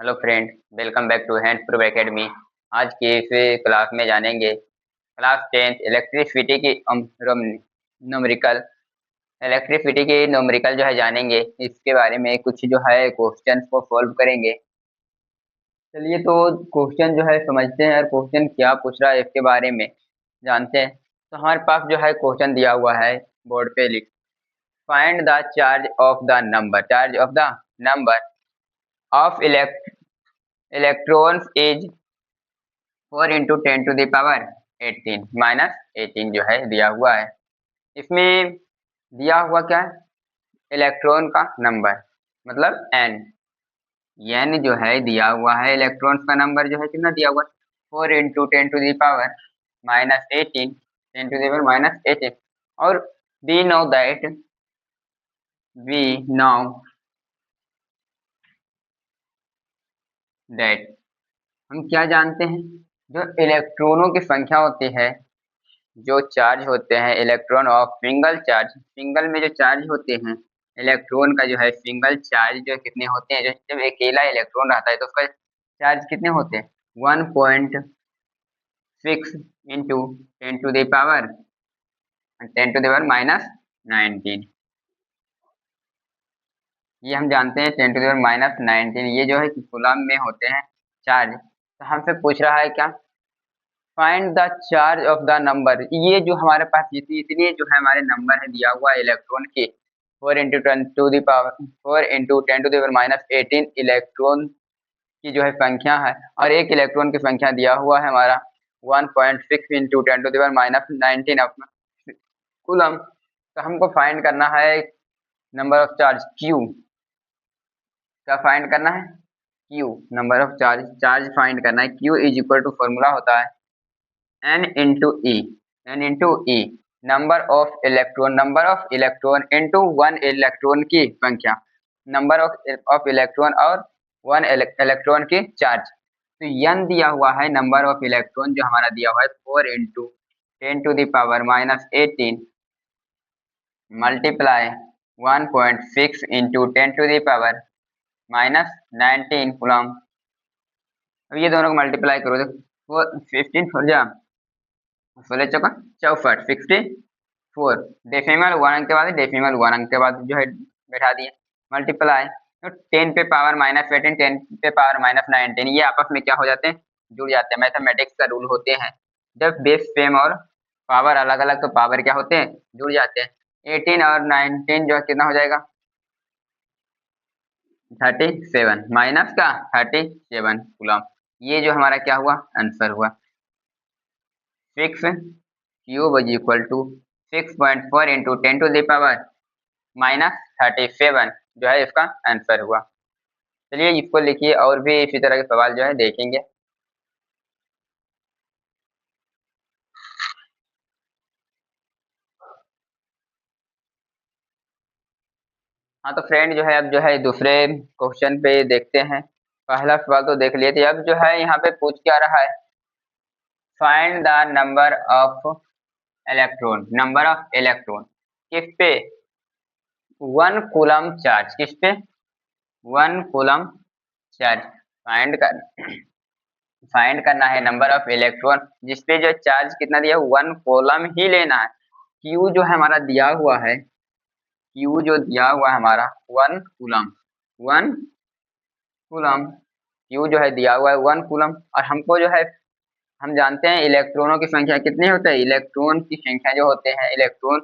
Hello friend, welcome back to hand proof academy. आज की इस क्लास में जानेंगे क्लास 10th इलेक्ट्रिसिटी की न्यूमेरिकल जो है जानेंगे। इसके बारे में कुछ जो है क्वेश्चंस को सॉल्व करेंगे। चलिए तो क्वेश्चन जो है समझते हैं और क्वेश्चन क्या पूछ रहा है इसके बारे में जानते हैं। तो हमारे पास जो है क्वेश्चन दिया हुआ है, बोर्ड पे लिख find the charge of the number of electrons is 4 into 10 to the power 18 minus 18 जो है दिया हुआ है। इसमें दिया हुआ क्या है, इलेक्ट्रॉन का नंबर मतलब एन जो है दिया हुआ है। इलेक्ट्रॉन्स का नंबर जो है कितना दिया हुआ है, 4 into 10 to the power -18 10 to the power -18। और वी नो दैट हम क्या जानते हैं, जो इलेक्ट्रॉनों की संख्या होती है, जो चार्ज होते हैं इलेक्ट्रॉन ऑफ सिंगल में जो चार्ज होते हैं इलेक्ट्रॉन का जो है सिंगल चार्ज जो कितने होते हैं, जब अकेला इलेक्ट्रॉन रहता है तो उसका चार्ज कितने होते हैं 1.6 इंटू 10 to the power -19। ये हम जानते हैं 10 to the power -19 ये जो है कूलम में होते हैं चार्ज। तो हमसे पूछ रहा है क्या, find the charge of the number. ये जो हमारे पास इतनी जो है हमारे नंबर है दिया हुआ इलेक्ट्रॉन के 4 into 10 to the power -18 electron की जो है संख्या है, और एक इलेक्ट्रॉन की संख्या दिया हुआ है हमारा 1.6 into 10 to the power -19 coulomb. तो हमको फाइंड करना है नंबर ऑफ चार्ज क्यू। क्या फाइंड करना है, Q number of charge find करना है। Q is equal to formula होता है n into E number of electron into one electron की संख्या, नंबर ऑफ इलेक्ट्रॉन और वन इलेक्ट्रॉन की चार्ज। तो n दिया हुआ है नंबर ऑफ इलेक्ट्रॉन जो हमारा दिया हुआ है 4 into 10 to the power -18 multiply 1.6 into 10 to the power -19 coulomb. अब ये दोनों को मल्टीप्लाई करो तो 15 फोर जा 16 चौका 64 64 डेसिमल 1 अंक के बाद जो है बैठा दिए मल्टीप्लाई। तो 10 पे पावर -18 10 पे पावर -19 ये आपस में क्या हो जाते हैं, जुड़ जाते हैं। मैथमेटिक्स का रूल होते हैं, जब बेस सेम और पावर अलग अलग तो पावर क्या होते हैं, जुड़ जाते हैं। 18 और 19 जो है कितना हो जाएगा 37 माइनस का 37 कूलम। ये जो हमारा क्या हुआ आंसर हुआ 6 cube is equal to 6.4 into 10 to the power -37 जो है इसका आंसर हुआ। चलिए इसको लिखिए और भी इसी तरह के सवाल जो है देखेंगे। हाँ तो फ्रेंड जो है अब जो है दूसरे क्वेश्चन पे देखते हैं। पहला सवाल तो देख लिए थे, अब जो है यहाँ पे पूछ क्या रहा है, find the number of electron किस पे 1 कूलम चार्ज, किस पे 1 कूलम चार्ज फाइंड करना है नंबर ऑफ इलेक्ट्रॉन जिसपे जो चार्ज कितना दिया 1 कूलम ही लेना है। क्यू जो है हमारा दिया हुआ है, क्यू जो दिया हुआ है हमारा 1 कूलम क्यू जो है दिया हुआ है 1 कूलम। और हमको जो है हम जानते हैं इलेक्ट्रॉनों की संख्या कितनी होती है, इलेक्ट्रॉन की संख्या जो होते हैं इलेक्ट्रॉन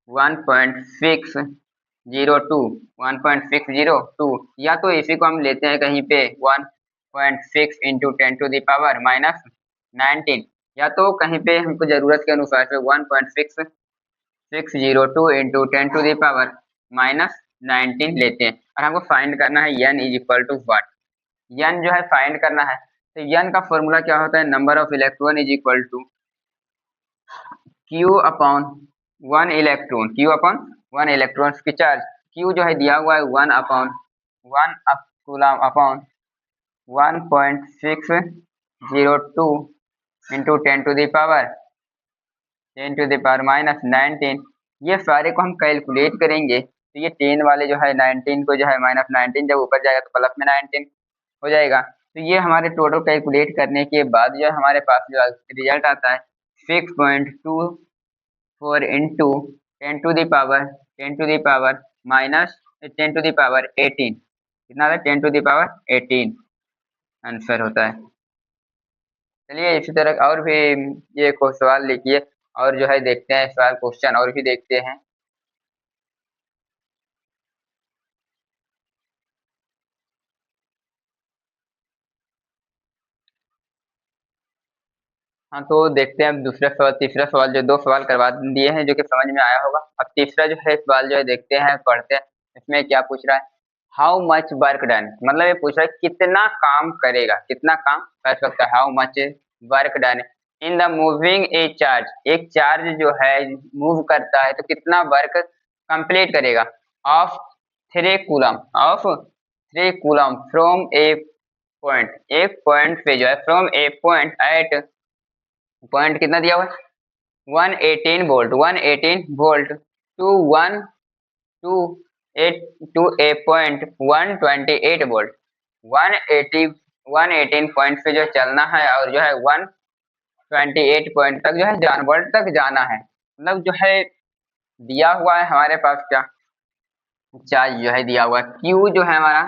1.602 या तो इसी को हम लेते हैं कहीं पे 1.6 इंटू 10 to the power -19 या तो कहीं पे हमको जरूरत के अनुसार से 1.602 इंटू 10 to the power -19 लेते हैं। और हमको फाइंड करना है n is equal to what, n जो है फाइंड करना है। तो n का फॉर्मूला क्या होता है, number of electron is equal to Q upon one electron की चार्ज। क्यू जो है दिया हुआ है 1 upon coulomb upon 1.602 into 10 to the power -19। ये सारे को हम कैलकुलेट करेंगे तो ये 10 वाले जो है 19 को जो है -19 जब ऊपर जाएगा तो प्लस में 19 हो जाएगा। तो ये हमारे टोटल कैलकुलेट करने के बाद जो हमारे पास जो रिजल्ट आता है 6.24 into 10 to the power minus 10 to the power 18, कितना था 10 टू द पावर 18 आंसर होता है। चलिए इसी तरह और भी ये को सवाल लिखिए और जो है देखते हैं सवाल क्वेश्चन और भी देखते हैं। हाँ तो देखते हैं अब दूसरा सवाल तीसरा सवाल, जो दो सवाल करवा दिए हैं जो कि समझ में आया होगा। अब तीसरा जो है सवाल जो है देखते हैं पढ़ते हैं इसमें क्या पूछ रहा है। हाउ मच वर्क डन, मतलब ये पूछ रहा है कितना काम करेगा, कितना काम कर सकता है। How much work done in the moving a charge, एक चार्ज जो है मूव करता है तो कितना वर्क कंप्लीट करेगा। Of 3 coulomb, of 3 coulomb from a point, एक पॉइंट पे जो है from a point eight, point कितना दिया हुआ है 118 volt, 118 volt to one two eight to a point 128 volt, 180 118 point से जो चलना है और जो है 128 पॉइंट तक जो है वोल्ट तक जाना है। मतलब जो है दिया हुआ है हमारे पास क्या चार्ज जो है दिया हुआ है, क्यू जो है हमारा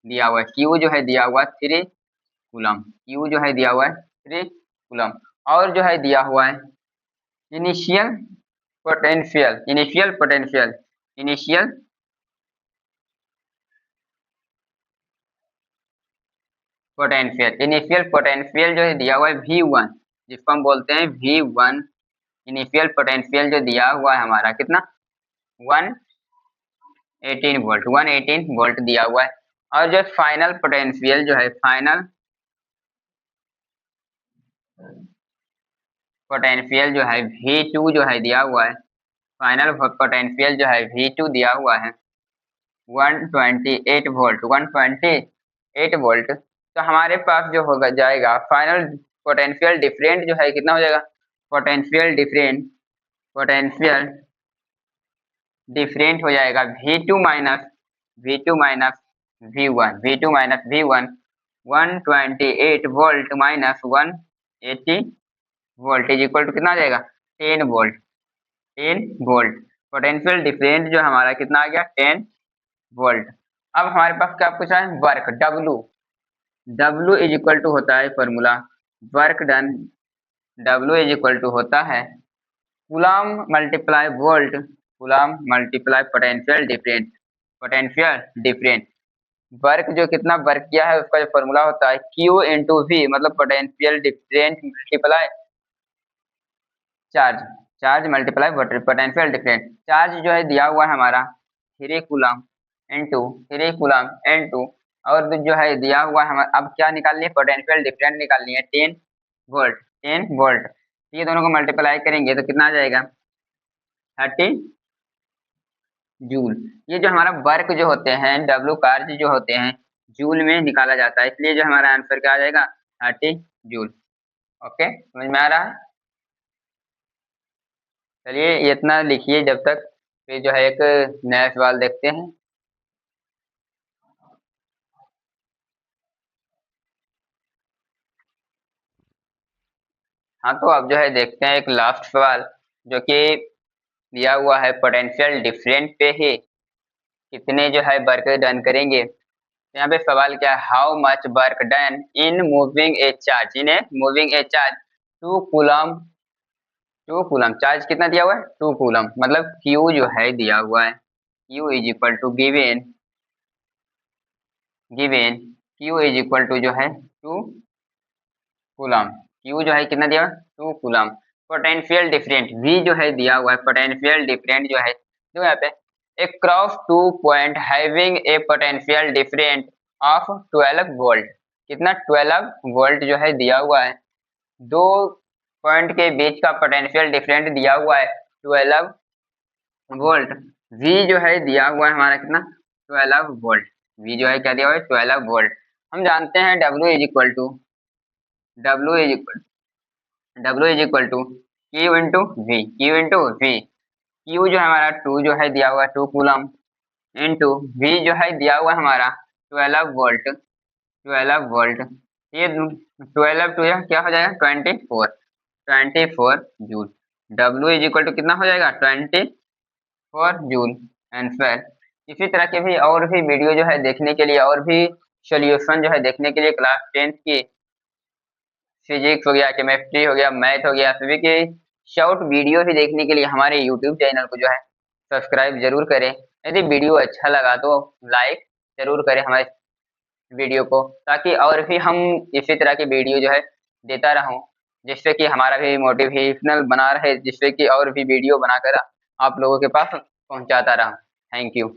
दिया हुआ है, क्यू जो है दिया हुआ है 3 कूलम, क्यू जो है दिया हुआ है 3 कूलम, और जो है दिया हुआ है initial potential, initial potential, initial potential, initial potential जो है दिया हुआ है V1, जिसको हम बोलते हैं V1। इनिशियल पोटेंशियल जो दिया हुआ है हमारा कितना 118 वोल्ट, 118 वोल्ट दिया हुआ है। और जो फाइनल पोटेंशियल जो है फाइनल पोटेंशियल जो है V2 जो है दिया हुआ है, फाइनल पोटेंशियल जो है V2 दिया हुआ है 128 वोल्ट, 128 वोल्ट। तो हमारे पास जो होगा जाएगा फाइनल पोटेंशियल डिफरेंट जो है कितना हो जाएगा, पोटेंशियल डिफरेंट, पोटेंशियल डिफरेंट हो जाएगा V2 minus V1, V2 minus V1, 128 volt minus 180 volt is equal to कितना आ जाएगा 10 वोल्ट, 10 वोल्ट। पोटेंशियल डिफरेंट जो हमारा कितना आ गया 10 वोल्ट। अब हमारे पास क्या पूछा है work W, W is equal to होता है formula work done, W is equal to होता है coulomb multiply volt, coulomb multiply potential different, potential different. Work जो कितना वर्क किया है उसका जो फॉर्मूला होता है Q इंटू V, मतलब potential different multiply charge, charge multiply potential different. Charge जो है दिया हुआ है हमारा 3 कूलम इंटू 3 कूलम इंटू, और जो है दिया हुआ है हमारा, अब क्या निकालनी है पोटेंशियल डिफरेंट निकालनी है 10 वोल्ट, 10 वोल्ट। ये दोनों को मल्टीप्लाई करेंगे तो कितना आ जाएगा 30 जूल। ये जो हमारा वर्क जो होते हैं W कार्य जो होते हैं जूल में निकाला जाता है, इसलिए जो हमारा आंसर क्या आ जाएगा 30 जूल। ओके समझ में आ रहा है। चलिए इतना लिखिए जब तक, फिर जो है एक नया सवाल देखते हैं। हाँ तो अब जो है देखते हैं एक लास्ट सवाल जो कि दिया हुआ है पोटेंशियल डिफरेंट पे ही कितने जो है वर्क डन करेंगे। तो यहाँ पे सवाल क्या है how much work done in moving a charge, in a moving a charge 2 coulomb, 2 coulomb charge कितना दिया हुआ है 2 कूलम, मतलब Q जो है दिया हुआ है Q is equal to given, given Q is equal to जो है 2 कूलम, Q जो है कितना दिया हुआ है 2 कूलम। पोटेंशियल डिफरेंट V जो है दिया हुआ है, पोटेंशियल डिफरेंट जो है जो यहाँ पे एक cross 2 point having a potential different of 12 volt, कितना 12 वोल्ट जो है दिया हुआ है, दो पॉइंट के बीच का पोटेंशियल डिफरेंट दिया हुआ है 12 वोल्ट। V जो है दिया हुआ है हमारा कितना 12 वोल्ट, V जो है क्या दिया हुआ है 12 वोल्ट। हम जानते हैं W is equal to W is equal W is equal to Q into V, Q into V। Q जो है हमारा 2 जो है दिया हुआ है 2 कूलम इंटू V जो है दिया हुआ है हमारा 12 वोल्ट, 12 वोल्ट। ये 12 टू यह क्या हो जाएगा 24 joule. W is equal to कितना हो जाएगा 24 जूल आंसर। इसी तरह के भी और भी वीडियो जो है देखने के लिए और भी सोल्यूशन जो है देखने के लिए क्लास 10th की फिजिक्स हो गया, केमिस्ट्री हो गया, मैथ हो गया, सभी के शॉर्ट वीडियो भी देखने के लिए हमारे यूट्यूब चैनल को जो है सब्सक्राइब जरूर करें। यदि वीडियो अच्छा लगा तो लाइक जरूर करें हमारे वीडियो को, ताकि और भी हम इसी तरह की वीडियो जो है देता रहूं, जिससे कि हमारा भी मोटिवेशनल बना रहे, जिससे कि और भी वीडियो बनाकर आप लोगों के पास पहुंचाता रहूं। Thank you.